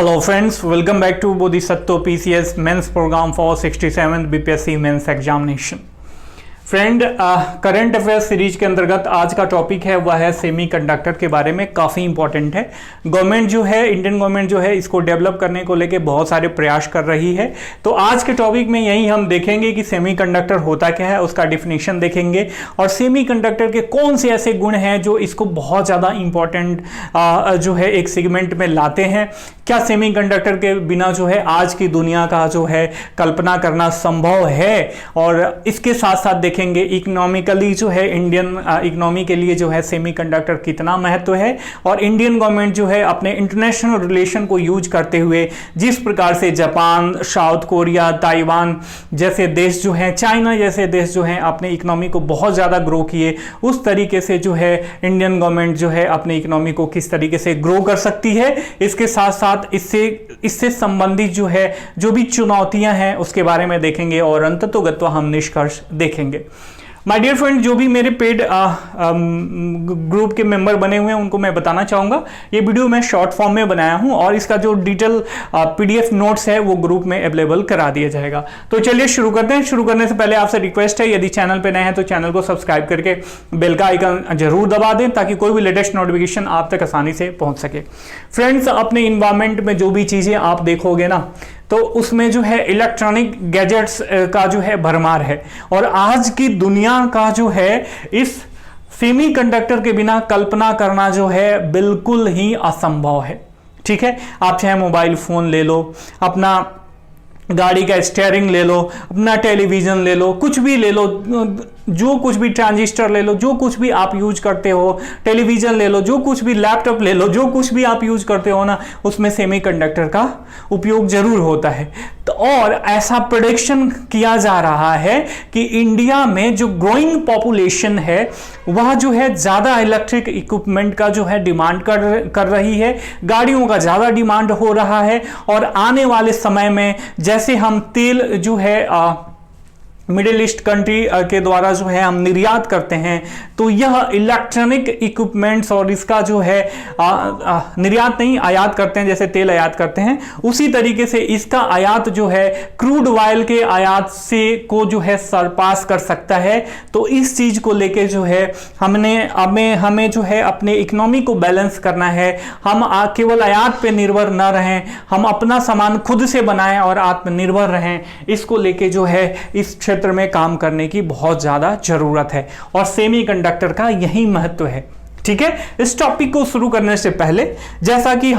Hello friends, welcome back to Bodhisattva PCS Men's Program for 67th BPSC Men's Examination। Friend, current affair series के अंतर्गत आज का topic है वह है सेमीकंडक्टर के बारे में। काफ़ी इंपॉर्टेंट है। गवर्नमेंट जो है, इंडियन गवर्नमेंट जो है, इसको डेवलप करने को लेके बहुत सारे प्रयास कर रही है। तो आज के टॉपिक में यही हम देखेंगे कि सेमीकंडक्टर होता क्या है, उसका डिफिनीशन देखेंगे और सेमीकंडक्टर के कौन से ऐसे गुण हैं जो इसको बहुत ज़्यादा इंपॉर्टेंट जो है एक सेगमेंट में लाते हैं। क्या सेमीकंडक्टर के बिना जो है आज की दुनिया का जो है कल्पना करना संभव है, और इसके साथ साथ देखेंगे इकोनॉमिकली जो है इंडियन इकोनॉमी के लिए जो है सेमीकंडक्टर कितना महत्व है, और इंडियन गवर्नमेंट जो है अपने इंटरनेशनल रिलेशन को यूज करते हुए जिस प्रकार से जापान, साउथ कोरिया, ताइवान जैसे देश जो हैं, चाइना जैसे देश जो हैं अपने इकोनॉमी को बहुत ज़्यादा ग्रो किए, उस तरीके से जो है इंडियन गवर्नमेंट जो है अपने इकोनॉमी को किस तरीके से ग्रो कर सकती है। इसके साथ साथ इससे संबंधित जो है जो भी चुनौतियां हैं उसके बारे में देखेंगे और अंततोगत्वा हम निष्कर्ष देखेंगे। माय डियर फ्रेंड, जो भी मेरे पेड ग्रुप के मेंबर बने हुए हैं उनको मैं बताना चाहूँगा, ये वीडियो मैं शॉर्ट फॉर्म में बनाया हूँ और इसका जो डिटेल पीडीएफ नोट्स है वो ग्रुप में अवेलेबल करा दिया जाएगा। तो चलिए शुरू करते हैं। शुरू करने से पहले आपसे रिक्वेस्ट है, यदि चैनल पे नए हैं तो चैनल को सब्सक्राइब करके बेल का आइकन जरूर दबा दें ताकि कोई भी लेटेस्ट नोटिफिकेशन आप तक आसानी से पहुँच सके। फ्रेंड्स, अपने इन्वायरमेंट में जो भी चीज़ें आप देखोगे ना, तो उसमें जो है इलेक्ट्रॉनिक गैजेट्स का जो है भरमार है, और आज की दुनिया का जो है इस सेमीकंडक्टर के बिना कल्पना करना जो है बिल्कुल ही असंभव है। ठीक है, आप चाहे मोबाइल फोन ले लो, अपना गाड़ी का स्टीयरिंग ले लो, अपना टेलीविजन ले लो, कुछ भी ले लो, जो कुछ भी ट्रांजिस्टर ले लो, जो कुछ भी आप यूज करते हो, टेलीविजन ले लो, जो कुछ भी लैपटॉप ले लो, जो कुछ भी आप यूज करते हो ना, उसमें सेमीकंडक्टर का उपयोग जरूर होता है। तो और ऐसा प्रेडिक्शन किया जा रहा है कि इंडिया में जो ग्रोइंग पॉपुलेशन है वह जो है ज्यादा इलेक्ट्रिक इक्विपमेंट का जो है डिमांड कर रही है, गाड़ियों का ज्यादा डिमांड हो रहा है, और आने वाले समय में जैसे हम तेल जो है मिडिल ईस्ट कंट्री के द्वारा जो है हम निर्यात करते हैं, तो यह इलेक्ट्रॉनिक इक्विपमेंट्स और इसका जो है निर्यात नहीं, आयात करते हैं, जैसे तेल आयात करते हैं उसी तरीके से इसका आयात जो है क्रूड ऑयल के आयात से को जो है सरपास कर सकता है। तो इस चीज को लेके जो है हमें जो है अपने इकोनॉमी को बैलेंस करना है। हम केवल आयात पे निर्भर न रहें, हम अपना सामान खुद से बनाएं और आत्मनिर्भर रहें। इसको लेके जो है इस क्षेत्र में काम करने की बहुत ज्यादा जरूरत है, और सेमीकंडक्टर का यही महत्व है। ठीक है, इस टॉपिक को शुरू करने से पहले, जैसा कि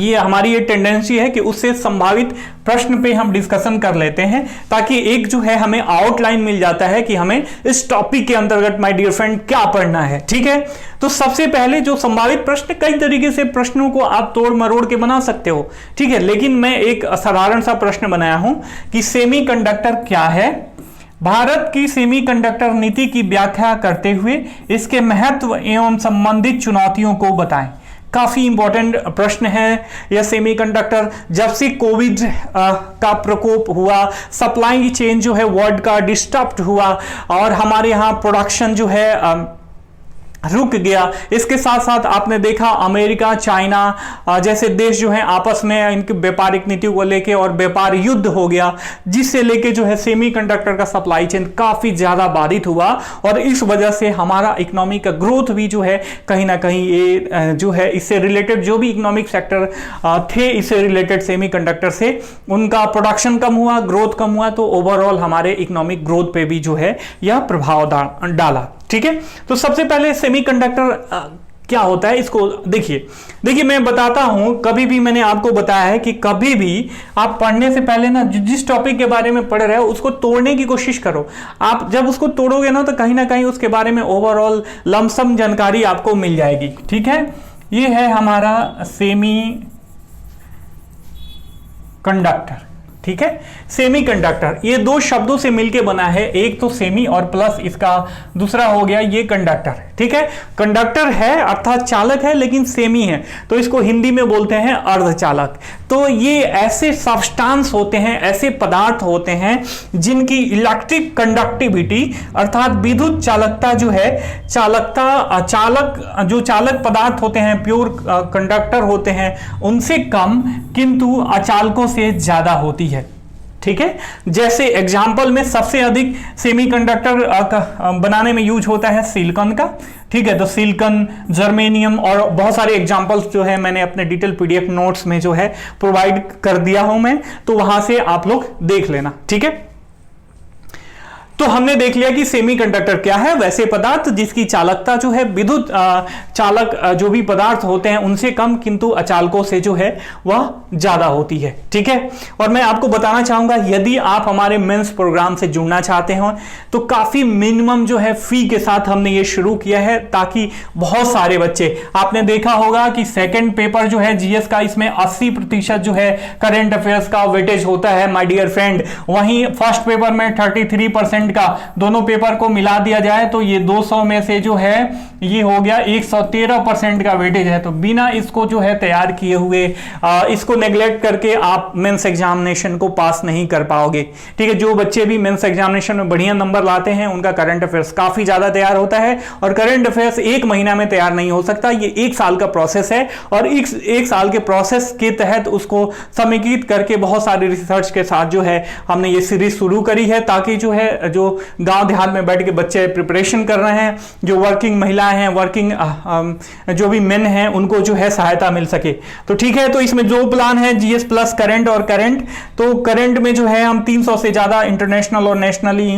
हमारी ये टेंडेंसी है कि उससे संभावित प्रश्न पे हम डिस्कशन कर लेते हैं, ताकि एक जो है हमें आउटलाइन मिल जाता है कि हमें इस टॉपिक के अंतर्गत माय डियर फ्रेंड क्या पढ़ना है। ठीक है, तो सबसे पहले जो संभावित प्रश्न, कई तरीके से प्रश्नों को आप तोड़ मरोड़ के बना सकते हो, ठीक है, लेकिन मैं एक साधारण सा प्रश्न बनाया हूं कि सेमीकंडक्टर क्या है, भारत की सेमीकंडक्टर नीति की व्याख्या करते हुए इसके महत्व एवं संबंधित चुनौतियों को बताएं। काफी इंपॉर्टेंट प्रश्न है यह सेमीकंडक्टर। जब से कोविड का प्रकोप हुआ, सप्लाई चेन जो है वर्ल्ड का डिस्टर्ब हुआ और हमारे यहाँ प्रोडक्शन जो है रुक गया। इसके साथ साथ आपने देखा अमेरिका, चाइना जैसे देश जो है आपस में इनकी व्यापारिक नीतियों को लेके और व्यापार युद्ध हो गया, जिससे लेके जो है सेमीकंडक्टर का सप्लाई चेन काफी ज्यादा बाधित हुआ, और इस वजह से हमारा इकोनॉमी का ग्रोथ भी जो है कहीं ना कहीं ये जो है इससे रिलेटेड जो भी इकोनॉमिक सेक्टर थे इससे रिलेटेड सेमीकंडक्टर से उनका प्रोडक्शन कम हुआ, ग्रोथ कम हुआ, तो ओवरऑल हमारे इकोनॉमिक ग्रोथ पे भी जो है यह प्रभाव डाला। ठीक है, तो सबसे पहले सेमीकंडक्टर क्या होता है इसको देखिए मैं बताता हूं। कभी भी मैंने आपको बताया है कि कभी भी आप पढ़ने से पहले ना जिस टॉपिक के बारे में पढ़ रहे हो उसको तोड़ने की कोशिश करो। आप जब उसको तोड़ोगे ना तो कहीं ना कहीं उसके बारे में ओवरऑल लमसम जानकारी आपको मिल जाएगी। ठीक है, ये है हमारा सेमी कंडक्टर। ठीक है। सेमीकंडक्टर ये दो शब्दों से मिलके बना है, एक तो सेमी और प्लस इसका दूसरा हो गया ये कंडक्टर, ठीक है। कंडक्टर है अर्थात चालक है, लेकिन सेमी है तो इसको हिंदी में बोलते हैं अर्धचालक। तो ये ऐसे सब्सटेंस होते हैं, ऐसे पदार्थ होते हैं जिनकी इलेक्ट्रिक कंडक्टिविटी अर्थात विद्युत चालकता जो है, चालक पदार्थ होते हैं, प्योर कंडक्टर होते हैं, उनसे कम किंतु अचालकों से ज्यादा होती है, ठीक है। जैसे एग्जाम्पल में सबसे अधिक सेमीकंडक्टर बनाने में यूज होता है सिलिकॉन का, ठीक है। तो सिलिकॉन, जर्मेनियम और बहुत सारे एग्जाम्पल्स जो है मैंने अपने डिटेल पीडीएफ नोट्स में जो है प्रोवाइड कर दिया हूं मैं, तो वहां से आप लोग देख लेना, ठीक है। तो हमने देख लिया कि सेमीकंडक्टर क्या है, वैसे पदार्थ जिसकी चालकता जो है विद्युत चालक जो भी पदार्थ होते हैं उनसे कम किंतु अचालकों से जो है वह ज्यादा होती है, ठीक है। और मैं आपको बताना चाहूंगा यदि आप हमारे मेंस प्रोग्राम से जुड़ना चाहते हो तो काफी मिनिमम जो है फी के साथ हमने ये शुरू किया है, ताकि बहुत सारे बच्चे, आपने देखा होगा कि सेकेंड पेपर जो है जीएस का, इसमें 80% जो है करंट अफेयर्स का वेटेज होता है माय डियर फ्रेंड। वहीं फर्स्ट पेपर में 33% का, दोनों पेपर को मिला दिया जाए तो ये 200 में से जो है ये हो गया 113% का वेटेज है। तो बिना इसको जो है तैयार किए हुए इसको नेग्लेक्ट करके आप मेंस एग्जामिनेशन को पास नहीं कर पाओगे, ठीक है। जो बच्चे भी मेंस एग्जामिनेशन में बढ़िया नंबर लाते हैं उनका करंट अफेयर्स काफी ज्यादा तैयार होता है, और करंट अफेयर्स एक महीना में तैयार नहीं हो सकता, ये 1 साल का प्रोसेस है, और एक साल के प्रोसेस के तहत उसको समेकित करके बहुत सारे रिसर्च के साथ जो है हमने ये सीरीज शुरू करी है, ताकि जो है जो गांव देहात में बैठ के बच्चे प्रिपरेशन कर रहे हैं, जो वर्किंग महिलाएं हैं, वर्किंग जो भी मेन हैं, उनको जो है सहायता मिल सके। तो ठीक है, तो इसमें जो प्लान है जीएस प्लस करंट और करंट, तो करंट में जो है हम 300 से ज्यादा इंटरनेशनल और नेशनली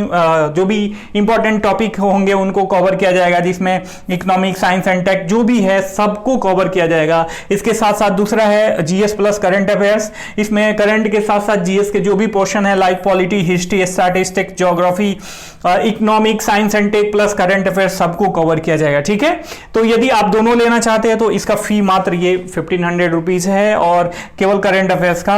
जो भी इंपॉर्टेंट टॉपिक होंगे उनको कवर किया जाएगा, जिसमें इकोनॉमिक, साइंस एंड टेक जो भी है सबको कवर किया जाएगा। इसके साथ साथ दूसरा है जीएस प्लस करंट अफेयर्स, इसमें करंट के साथ साथ जीएस के जो भी पोर्शन है like polity, history, statistics, geography, economic, science and tech plus current affairs सबको कवर किया जाएगा, ठीक है। तो यदि आप दोनों लेना चाहते हैं तो इसका फी मात्र ये 1500 रुपीज है, और केवल करंट अफेयर्स का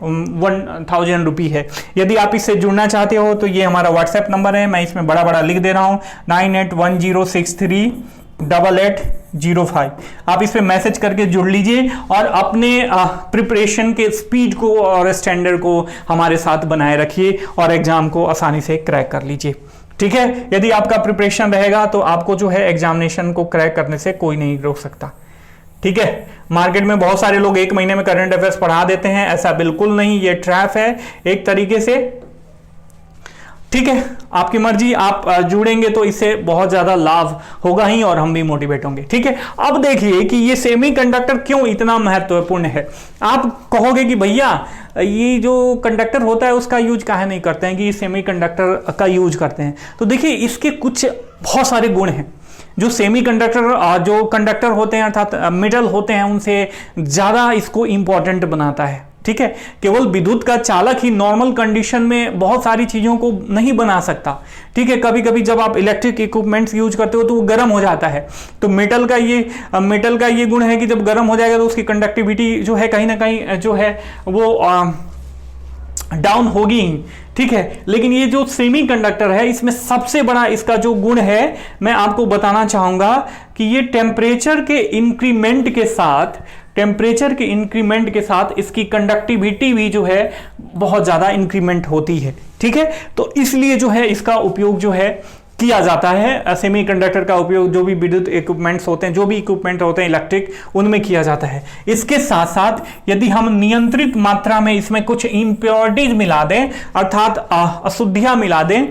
1000 रुपी है। यदि आप इससे जुड़ना चाहते हो तो ये हमारा व्हाट्सएप नंबर है, मैं इसमें बड़ा बड़ा लिख दे रहा हूं 9810638805। आप इस पे मैसेज करके जुड़ लीजिए और अपने प्रिपरेशन के स्पीड को और स्टैंडर्ड को हमारे साथ बनाए रखिए और एग्जाम को आसानी से क्रैक कर लीजिए, ठीक है। यदि आपका प्रिपरेशन रहेगा तो आपको जो है एग्जामिनेशन को क्रैक करने से कोई नहीं रोक सकता, ठीक है। मार्केट में बहुत सारे लोग 1 महीने में करंट अफेयर्स पढ़ा देते हैं, ऐसा बिल्कुल नहीं, ये ट्रैप है एक तरीके से, ठीक है। आपकी मर्जी, आप जुड़ेंगे तो इससे बहुत ज्यादा लाभ होगा ही और हम भी मोटिवेट होंगे, ठीक है। अब देखिए कि ये सेमीकंडक्टर क्यों इतना महत्वपूर्ण है। आप कहोगे कि भैया ये जो कंडक्टर होता है उसका यूज काहे नहीं करते हैं, कि सेमीकंडक्टर का यूज करते हैं। तो देखिए इसके कुछ बहुत सारे गुण हैं। जो सेमीकंडक्टर जो कंडक्टर होते हैं अर्थात मेटल होते हैं, उनसे ज्यादा इसको इंपॉर्टेंट बनाता है, ठीक है। केवल विद्युत का चालक ही नॉर्मल कंडीशन में बहुत सारी चीजों को नहीं बना सकता, ठीक है। कभी कभी जब आप इलेक्ट्रिक इक्विपमेंट्स यूज करते हो तो वो गर्म हो जाता है, तो मेटल का ये गुण है कि जब गर्म हो जाएगा तो उसकी कंडक्टिविटी जो है कहीं ना कहीं जो है वो डाउन होगी ही, ठीक है। लेकिन ये जो सेमीकंडक्टर है इसमें सबसे बड़ा इसका जो गुण है मैं आपको बताना चाहूंगा कि ये टेम्परेचर के इंक्रीमेंट के साथ इसकी कंडक्टिविटी भी जो है बहुत ज्यादा इंक्रीमेंट होती है, ठीक है। तो इसलिए जो है इसका उपयोग जो है किया जाता है, सेमीकंडक्टर का उपयोग जो भी विद्युत इक्विपमेंट्स होते हैं, जो भी इक्विपमेंट होते हैं इलेक्ट्रिक, उनमें किया जाता है। इसके साथ साथ यदि हम नियंत्रित मात्रा में इसमें कुछ इम्प्योरिटीज मिला दें अर्थात अशुद्धियां मिला दें,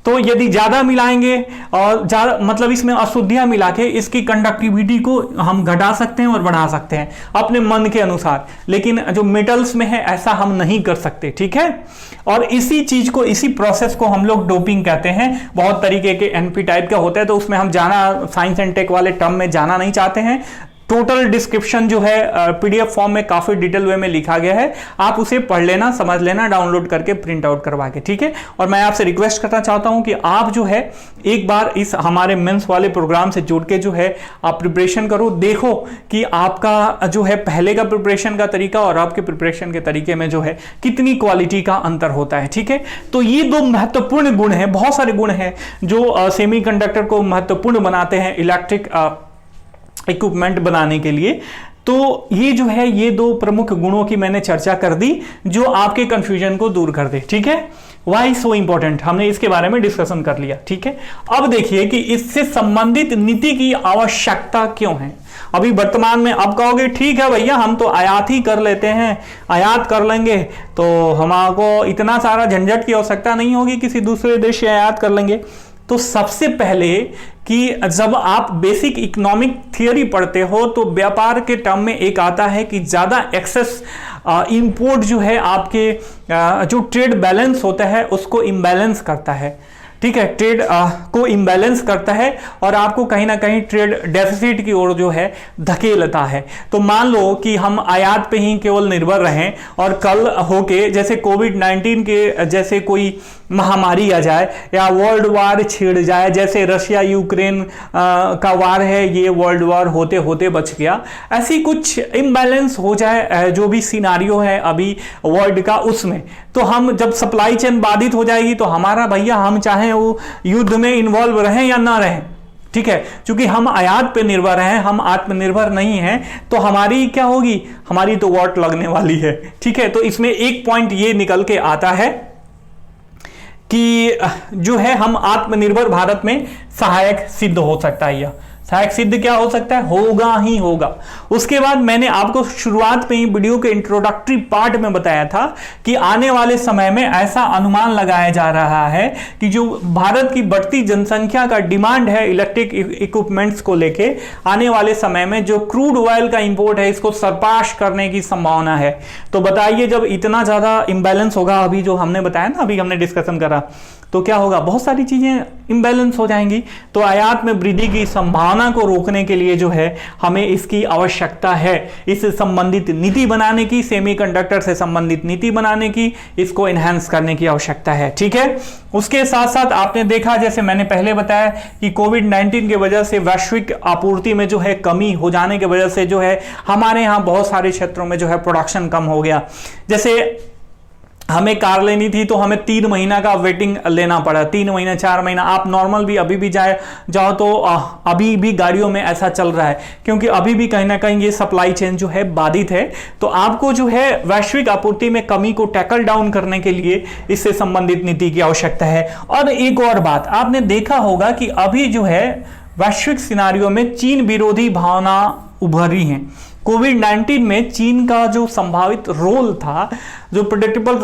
तो यदि ज्यादा मिलाएंगे और ज्यादा मतलब इसमें अशुद्धियां मिला के इसकी कंडक्टिविटी को हम घटा सकते हैं और बढ़ा सकते हैं अपने मन के अनुसार, लेकिन जो मेटल्स में है ऐसा हम नहीं कर सकते, ठीक है। और इसी प्रोसेस को हम लोग डोपिंग कहते हैं। बहुत तरीके के एनपी टाइप का होता है, तो उसमें हम जाना साइंस एंड टेक वाले टर्म में जाना नहीं चाहते हैं। टोटल डिस्क्रिप्शन जो है पीडीएफ फॉर्म में काफी डिटेल वे में लिखा गया है, आप उसे पढ़ लेना, समझ लेना, डाउनलोड करके प्रिंट आउट करवा के, ठीक है। और मैं आपसे रिक्वेस्ट करना चाहता हूं कि आप जो है एक बार इस हमारे मेंस वाले प्रोग्राम से जुड़ के जो है आप प्रिपरेशन करो, देखो कि आपका जो है पहले का प्रिपरेशन का तरीका और आपके प्रिपरेशन के तरीके में जो है कितनी क्वालिटी का अंतर होता है, ठीक है। तो ये दो महत्वपूर्ण गुण हैं, बहुत सारे गुण हैं जो सेमीकंडक्टर को महत्वपूर्ण बनाते हैं इलेक्ट्रिक इक्विपमेंट बनाने के लिए। तो ये जो है ये दो प्रमुख गुणों की मैंने चर्चा कर दी जो आपके कंफ्यूजन को दूर कर दे, ठीक है। वाई सो इंपॉर्टेंट, हमने इसके बारे में डिस्कशन कर लिया, ठीक है। अब देखिए कि इससे संबंधित नीति की आवश्यकता क्यों है। अभी वर्तमान में अब कहोगे ठीक है भैया हम तो आयात ही कर लेते हैं, आयात कर लेंगे तो हमको इतना सारा झंझट की आवश्यकता नहीं होगी, किसी दूसरे देश से आयात कर लेंगे। तो सबसे पहले कि जब आप बेसिक इकोनॉमिक थियरी पढ़ते हो तो व्यापार के टर्म में एक आता है कि ज़्यादा एक्सेस इंपोर्ट जो है आपके जो ट्रेड बैलेंस होता है उसको इम्बैलेंस करता है, ठीक है, ट्रेड को इम्बैलेंस करता है और आपको कहीं ना कहीं ट्रेड डेफिसिट की ओर जो है धकेलता है। तो मान लो कि हम आयात पे ही केवल निर्भर रहें और कल होके जैसे कोविड-19 के जैसे कोई महामारी आ जाए या वर्ल्ड वार छिड़ जाए, जैसे रशिया यूक्रेन का वार है, ये वर्ल्ड वार होते होते बच गया, ऐसी कुछ इम्बैलेंस हो जाए जो भी सिनारियो है अभी वर्ल्ड का, उसमें तो हम जब सप्लाई चेन बाधित हो जाएगी तो हमारा भैया हम चाहें वो युद्ध में इन्वॉल्व रहें या ना रहें, ठीक है, क्योंकि हम आयात पे निर्भर हैं, हम आत्मनिर्भर नहीं हैं, तो हमारी क्या होगी, हमारी तो वॉट लगने वाली है, ठीक है। तो इसमें एक पॉइंट ये निकल के आता है कि जो है हम आत्मनिर्भर भारत में सहायक सिद्ध हो सकता है, यह सहायक सिद्ध क्या हो सकता है, होगा ही होगा। उसके बाद मैंने आपको शुरुआत में ही वीडियो के इंट्रोडक्टरी पार्ट में बताया था कि आने वाले समय में ऐसा अनुमान लगाया जा रहा है कि जो भारत की बढ़ती जनसंख्या का डिमांड है इलेक्ट्रिक इक्विपमेंट्स को लेके, आने वाले समय में जो क्रूड ऑयल का इंपोर्ट है इसको सरपास करने की संभावना है। तो बताइए जब इतना ज्यादा इंबैलेंस होगा, अभी जो हमने बताया ना, अभी हमने डिस्कशन करा, तो क्या होगा, बहुत सारी चीजें इंबैलेंस हो जाएंगी। तो आयात में वृद्धि की संभावना को रोकने के लिए जो है हमें इसकी आवश्यकता है, इससे संबंधित नीति बनाने की, सेमीकंडक्टर से संबंधित नीति बनाने की, इसको एनहांस करने की आवश्यकता है, ठीक है। उसके साथ साथ आपने देखा, जैसे मैंने पहले बताया कि कोविड-19 की वजह से वैश्विक आपूर्ति में जो है कमी हो जाने की वजह से जो है हमारे यहाँ बहुत सारे क्षेत्रों में जो है प्रोडक्शन कम हो गया। जैसे हमें कार लेनी थी तो हमें 3 महीना का वेटिंग लेना पड़ा, 3 महीना 4 महीना, आप नॉर्मल भी अभी भी जाओ तो अभी भी गाड़ियों में ऐसा चल रहा है, क्योंकि अभी भी कहीं ना कहीं ये सप्लाई चेन जो है बाधित है। तो आपको जो है वैश्विक आपूर्ति में कमी को टैकल डाउन करने के लिए इससे संबंधित नीति की आवश्यकता है। और एक और बात आपने देखा होगा कि अभी जो है वैश्विक सिनारियों में चीन विरोधी भावना उभरी है। कोविड-19 में चीन का जो संभावित रोल था, जो प्रेडिक्टेबल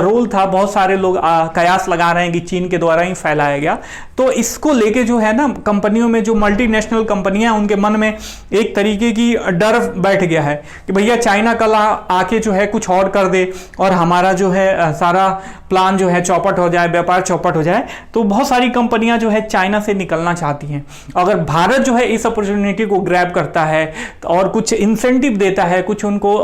रोल था, बहुत सारे लोग कयास लगा रहे हैं कि चीन के द्वारा ही फैलाया गया। तो इसको लेके जो है ना कंपनियों में, जो मल्टीनेशनल कंपनियां, उनके मन में एक तरीके की डर बैठ गया है कि भैया चाइना कल आके जो है कुछ और कर दे और हमारा जो है सारा प्लान जो है चौपट हो जाए, व्यापार चौपट हो जाए। तो बहुत सारी कंपनियां जो है चाइना से निकलना चाहती हैं। अगर भारत जो है इस अपॉर्चुनिटी को ग्रैब करता है और कुछ इंसेंटिव देता है, कुछ उनको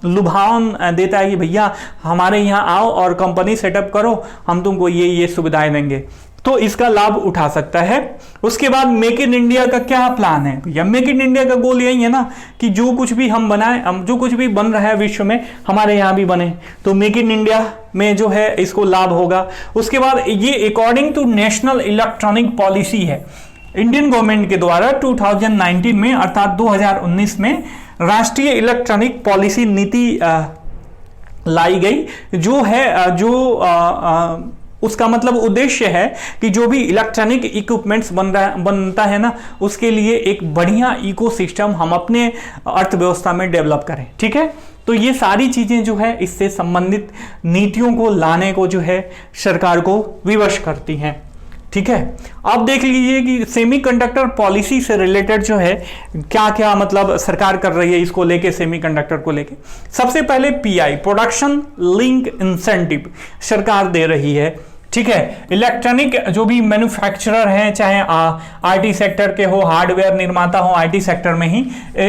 लुभावन देता है कि भैया हमारे यहाँ आओ और कंपनी सेटअप करो, हम तुमको ये सुविधाएं देंगे, तो इसका लाभ उठा सकता है। उसके बाद मेक इन इंडिया का क्या प्लान है भैया? मेक इन इंडिया का गोल यही है ना कि जो कुछ भी हम बनाएं, जो कुछ भी बन रहा है विश्व में, हमारे यहाँ भी बने। तो मेक इन इंडिया में जो है इसको लाभ होगा। उसके बाद ये according to national electronic policy है इंडियन गवर्नमेंट के द्वारा 2019 में, अर्थात 2019 में राष्ट्रीय इलेक्ट्रॉनिक पॉलिसी नीति लाई गई, जो है उसका मतलब उद्देश्य है कि जो भी इलेक्ट्रॉनिक इक्विपमेंट्स बनता है ना, उसके लिए एक बढ़िया इकोसिस्टम हम अपने अर्थव्यवस्था में डेवलप करें, ठीक है। तो ये सारी चीजें जो है इससे संबंधित नीतियों को लाने को जो है सरकार को विवश करती हैं, ठीक है। अब देख लीजिए कि सेमीकंडक्टर पॉलिसी से रिलेटेड जो है क्या क्या मतलब सरकार कर रही है इसको लेके, सेमीकंडक्टर को लेके। सबसे पहले पीआई, प्रोडक्शन लिंक इंसेंटिव सरकार दे रही है, ठीक है। इलेक्ट्रॉनिक जो भी मैन्युफैक्चरर हैं, चाहे आईटी सेक्टर के हो, हार्डवेयर निर्माता हो आईटी सेक्टर में ही,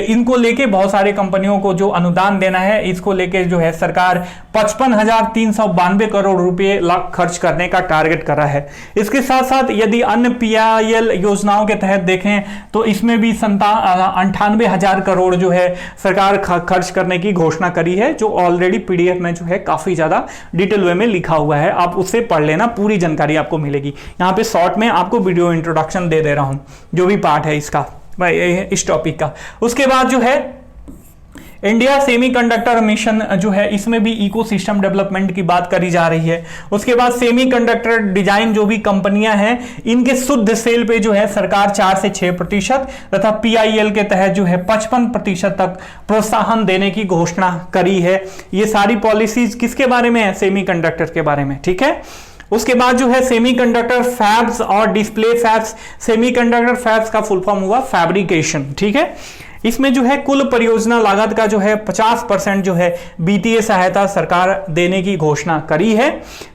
इनको लेके बहुत सारे कंपनियों को जो अनुदान देना है, इसको लेके जो है सरकार 55,392 करोड़ रुपए खर्च करने का टारगेट कर रहा है। इसके साथ साथ यदि अन्य पीआईएल योजनाओं के तहत देखें तो इसमें भी 98,000 करोड़ जो है सरकार खर्च करने की घोषणा करी है, जो ऑलरेडी पीडीएफ में जो है काफी ज्यादा डिटेल वे में लिखा हुआ है। आप उससे पढ़ लेना, पूरी जानकारी आपको मिलेगी। यहां पे शॉर्ट में आपको वीडियो इंट्रोडक्शन दे रहा हूं, जो भी पार्ट है इसका, इस टॉपिक का। उसके बाद जो है इंडिया सेमीकंडक्टर मिशन जो है, इसमें भी इकोसिस्टम डेवलपमेंट की बात करी जा रही है। उसके बाद सेमीकंडक्टर डिजाइन जो भी कंपनियां हैं, इनके शुद्ध सेल पे जो है सरकार 4 से 6% तथा पीआईएल के तहत जो है 55% तक प्रोत्साहन देने की घोषणा करी है। ये सारी पॉलिसीज किसके बारे में है? सेमीकंडक्टर के बारे में, ठीक है। उसके बाद जो है सेमीकंडक्टर फैब्स और डिस्प्ले फैब्स। सेमीकंडक्टर फैब्स का फुल फॉर्म हुआ फैब्रिकेशन, ठीक है। इसमें जो है कुल परियोजना लागत का जो है 50% जो है वित्तीय सहायता सरकार देने की घोषणा करी है,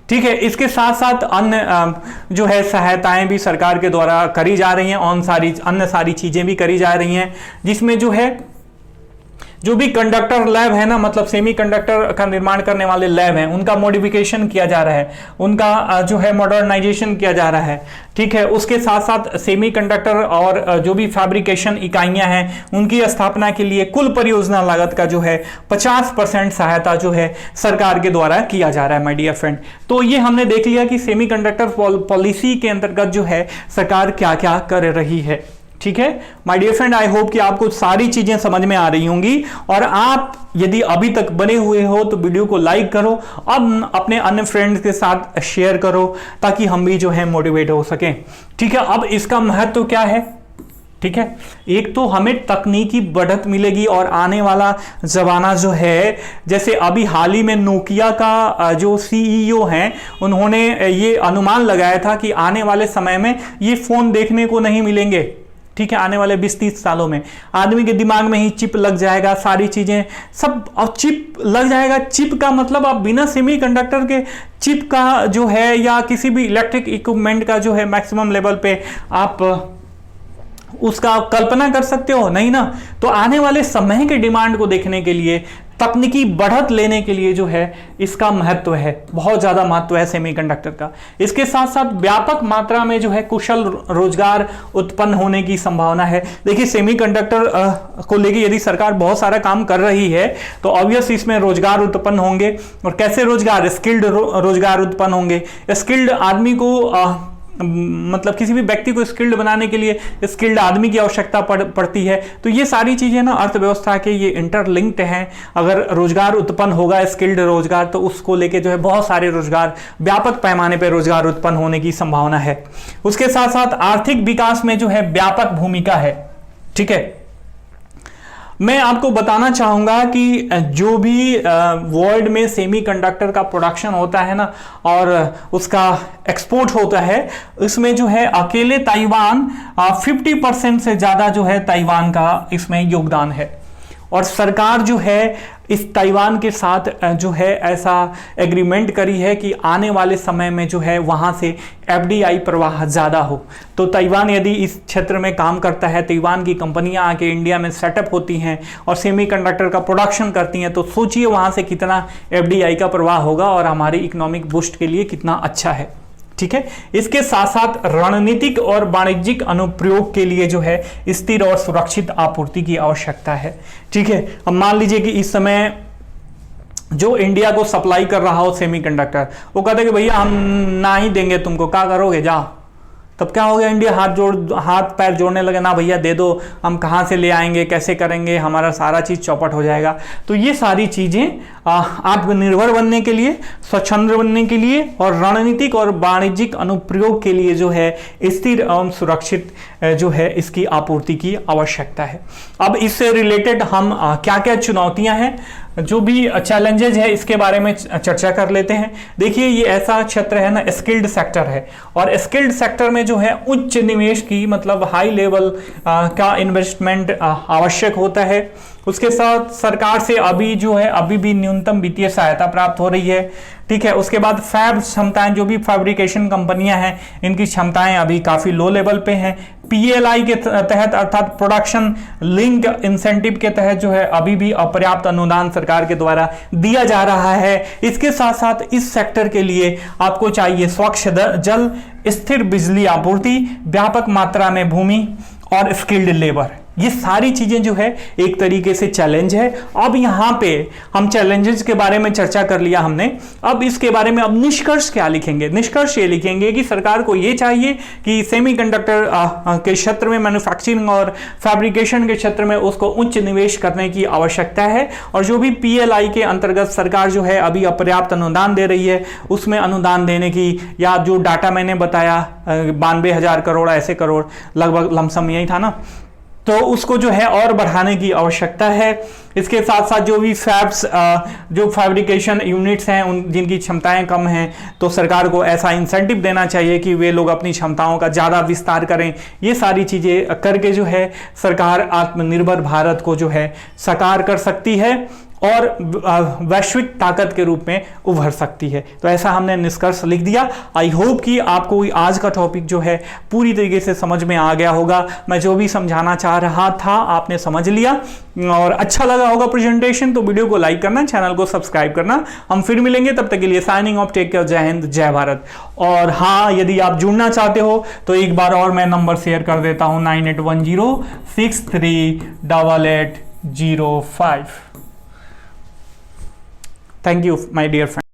ठीक है। इसके साथ साथ अन्य जो है सहायताएं भी सरकार के द्वारा करी जा रही हैं, अन्य सारी चीजें भी करी जा रही हैं, जिसमें जो है जो भी कंडक्टर लैब है ना, मतलब सेमीकंडक्टर का निर्माण करने वाले लैब हैं, उनका मॉडिफिकेशन किया जा रहा है, उनका जो है मॉडर्नाइजेशन किया जा रहा है, ठीक है। उसके साथ साथ सेमीकंडक्टर और जो भी फैब्रिकेशन इकाइयां हैं, उनकी स्थापना के लिए कुल परियोजना लागत का जो है 50% सहायता जो है सरकार के द्वारा किया जा रहा है, माय डियर फ्रेंड। तो ये हमने देख लिया कि सेमीकंडक्टर पॉलिसी के अंतर्गत जो है सरकार क्या क्या कर रही है, ठीक है। My dear friend, I hope कि आपको सारी चीजें समझ में आ रही होंगी, और आप यदि अभी तक बने हुए हो तो वीडियो को लाइक करो, अब अपने अन्य फ्रेंड्स के साथ शेयर करो, ताकि हम भी जो है मोटिवेट हो सकें, ठीक है। अब इसका महत्व क्या है, ठीक है। एक तो हमें तकनीकी बढ़त मिलेगी, और आने वाला जमाना जो है, जैसे अभी हाल ही में नोकिया का जो सीईओ हैं, उन्होंने ये अनुमान लगाया था कि आने वाले समय में ये फोन देखने को नहीं मिलेंगे, ठीक है। आने वाले 20-30 सालों में आदमी के दिमाग में ही चिप लग जाएगा, सारी चीजें सब अब चिप लग जाएगा। चिप का मतलब आप बिना सेमीकंडक्टर के चिप का जो है, या किसी भी इलेक्ट्रिक इक्विपमेंट का जो है मैक्सिमम लेवल पे आप उसका कल्पना कर सकते हो? नहीं ना। तो आने वाले समय के डिमांड को देखने के लिए, तकनीकी बढ़त लेने के लिए जो है इसका महत्व है, बहुत ज्यादा महत्व है सेमीकंडक्टर का। इसके साथ साथ व्यापक मात्रा में जो है कुशल रोजगार उत्पन्न होने की संभावना है। देखिए, सेमीकंडक्टर को लेके यदि सरकार बहुत सारा काम कर रही है तो ऑब्वियस इसमें रोजगार उत्पन्न होंगे। और कैसे रोजगार? स्किल्ड रोजगार उत्पन्न होंगे। स्किल्ड आदमी को मतलब किसी भी व्यक्ति को स्किल्ड बनाने के लिए स्किल्ड आदमी की आवश्यकता पड़ती है। तो ये सारी चीजें ना अर्थव्यवस्था के ये इंटरलिंक्ड हैं। अगर रोजगार उत्पन्न होगा, स्किल्ड रोजगार, तो उसको लेके जो है बहुत सारे रोजगार, व्यापक पैमाने पर रोजगार उत्पन्न होने की संभावना है। उसके साथ साथ आर्थिक विकास में जो है व्यापक भूमिका है, ठीक है। मैं आपको बताना चाहूंगा कि जो भी वर्ल्ड में सेमीकंडक्टर का प्रोडक्शन होता है ना, और उसका एक्सपोर्ट होता है, इसमें जो है अकेले ताइवान 50% से ज्यादा जो है ताइवान का इसमें योगदान है। और सरकार जो है इस ताइवान के साथ जो है ऐसा एग्रीमेंट करी है कि आने वाले समय में जो है वहाँ से एफडीआई प्रवाह ज़्यादा हो। तो ताइवान यदि इस क्षेत्र में काम करता है, ताइवान की कंपनियां आके इंडिया में सेटअप होती हैं और सेमीकंडक्टर का प्रोडक्शन करती हैं, तो सोचिए वहाँ से कितना एफडीआई का प्रवाह होगा और हमारी इकोनॉमिक बूस्ट के लिए कितना अच्छा है, ठीक है। इसके साथ साथ रणनीतिक और वाणिज्यिक अनुप्रयोग के लिए जो है स्थिर और सुरक्षित आपूर्ति की आवश्यकता है, ठीक है। अब मान लीजिए कि इस समय जो इंडिया को सप्लाई कर रहा हो सेमीकंडक्टर, वो कहते कि भैया हम ना ही देंगे तुमको, क्या करोगे, जाओ। तब क्या हो गया? इंडिया हाथ पैर जोड़ने लगे, ना भैया दे दो, हम कहाँ से ले आएंगे, कैसे करेंगे, हमारा सारा चीज चौपट हो जाएगा। तो ये सारी चीजें आत्मनिर्भर बनने के लिए, स्वच्छंद बनने के लिए और रणनीतिक और वाणिज्यिक अनुप्रयोग के लिए जो है स्थिर एवं सुरक्षित जो है इसकी आपूर्ति की आवश्यकता है। अब इससे रिलेटेड हम क्या क्या चुनौतियां हैं, जो भी चैलेंजेज है, इसके बारे में चर्चा कर लेते हैं। देखिए, ये ऐसा क्षेत्र है ना, स्किल्ड सेक्टर है, और स्किल्ड सेक्टर में जो है उच्च निवेश की, मतलब हाई लेवल का इन्वेस्टमेंट आवश्यक होता है। उसके साथ सरकार से अभी जो है अभी भी न्यूनतम वित्तीय सहायता प्राप्त हो रही है, ठीक है। उसके बाद फैब क्षमताएं, जो भी फैब्रिकेशन कंपनियां हैं इनकी क्षमताएं अभी काफी लो लेवल पे हैं। पीएलआई के तहत अर्थात प्रोडक्शन लिंक इंसेंटिव के तहत जो है अभी भी अपर्याप्त अनुदान सरकार के द्वारा दिया जा रहा है। इसके साथ साथ इस सेक्टर के लिए आपको चाहिए स्वच्छ जल, स्थिर बिजली आपूर्ति, व्यापक मात्रा में भूमि और स्किल्ड लेबर। ये सारी चीजें जो है एक तरीके से चैलेंज है। अब यहां पे हम चैलेंजेस के बारे में चर्चा कर लिया हमने, अब इसके बारे में अब निष्कर्ष क्या लिखेंगे? निष्कर्ष ये लिखेंगे कि सरकार को ये चाहिए कि सेमीकंडक्टर के क्षेत्र में, मैन्युफैक्चरिंग और फैब्रिकेशन के क्षेत्र में उसको उच्च निवेश करने की आवश्यकता है। और जो भी पीएलआई के अंतर्गत सरकार जो है अभी अपर्याप्त अनुदान दे रही है, उसमें अनुदान देने की, या जो डाटा मैंने बताया 92,000 करोड़ ऐसे करोड़ लगभग लमसम यही था ना, तो उसको जो है और बढ़ाने की आवश्यकता है। इसके साथ साथ जो भी फैब्स, जो फैब्रिकेशन यूनिट्स हैं उन जिनकी क्षमताएं कम हैं, तो सरकार को ऐसा इंसेंटिव देना चाहिए कि वे लोग अपनी क्षमताओं का ज़्यादा विस्तार करें। ये सारी चीज़ें करके जो है सरकार आत्मनिर्भर भारत को जो है साकार कर सकती है और वैश्विक ताकत के रूप में उभर सकती है। तो ऐसा हमने निष्कर्ष लिख दिया। आई होप कि आपको आज का टॉपिक जो है पूरी तरीके से समझ में आ गया होगा। मैं जो भी समझाना चाह रहा था आपने समझ लिया और अच्छा लगा होगा प्रेजेंटेशन, तो वीडियो को लाइक करना, चैनल को सब्सक्राइब करना। हम फिर मिलेंगे, तब तक के लिए साइनिंग ऑफ, टेक केयर, जय हिंद, जय भारत। और हाँ, यदि आप जुड़ना चाहते हो तो एक बार और मैं नंबर शेयर कर देता हूं 9810638805। Thank you, my dear friend.